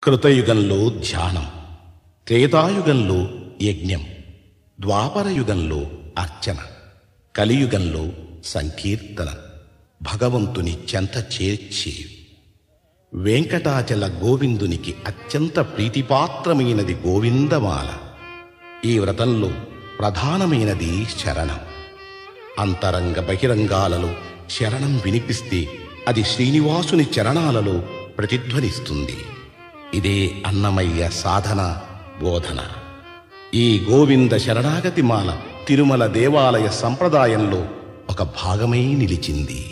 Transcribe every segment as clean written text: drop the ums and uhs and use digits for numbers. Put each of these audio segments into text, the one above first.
కృతయుగంలో ధ్యానం, త్రేతాయుగంలో యజ్ఞం, ద్వాపరయుగంలో అర్చన, కలియుగంలో సంకీర్తన భగవంతుని చెంత చేర్చేవి. వెంకటాచల గోవిందునికి అత్యంత ప్రీతిపాత్రమైనది గోవిందమాల. ఈ వ్రతంలో ప్రధానమైనది శరణం. అంతరంగ బహిరంగాలలో శరణం వినిపిస్తే అది శ్రీనివాసుని చరణాలలో ప్రతిధ్వనిస్తుంది. ఇదే అన్నమయ్య సాధన బోధన. ఈ గోవింద శరణాగతి మాల తిరుమల దేవాలయ సంప్రదాయంలో ఒక భాగమై నిలిచింది.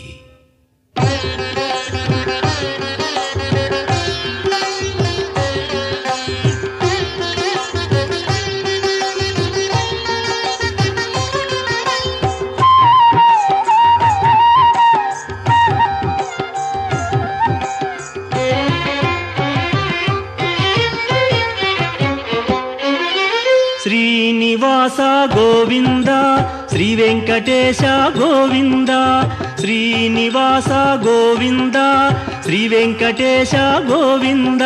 శ్రీనివాస గోవింద, శ్రీ వెంకటేశ గోవింద. శ్రీనివాస గోవింద, శ్రీ వెంకటేశ గోవింద.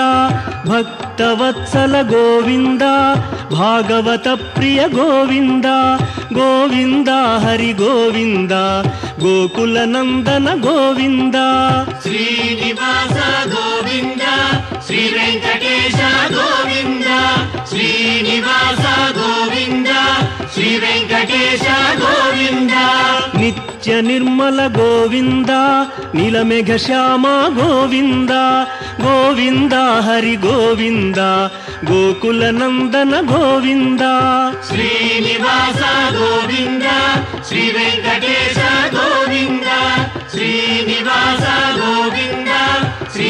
భక్తవత్సల గోవింద, భాగవత ప్రియ గోవింద. గోవింద హరి గోవింద, గోకుల నందన గోవింద. శ్రీనివాస గోవింద, శ్రీ వెంకటేశ గోవింద. శ్రీనివాస గోవింద, శ్రీ వెంకటేశ గోవింద. నిత్య నిర్మల గోవింద, నీలమేఘ శ్యామ గోవింద. గోవింద హరి గోవింద, గోకుల నందన గోవింద. శ్రీనివాస గోవింద, శ్రీ వెంకటేశ గోవింద. శ్రీనివాస గోవింద, శ్రీ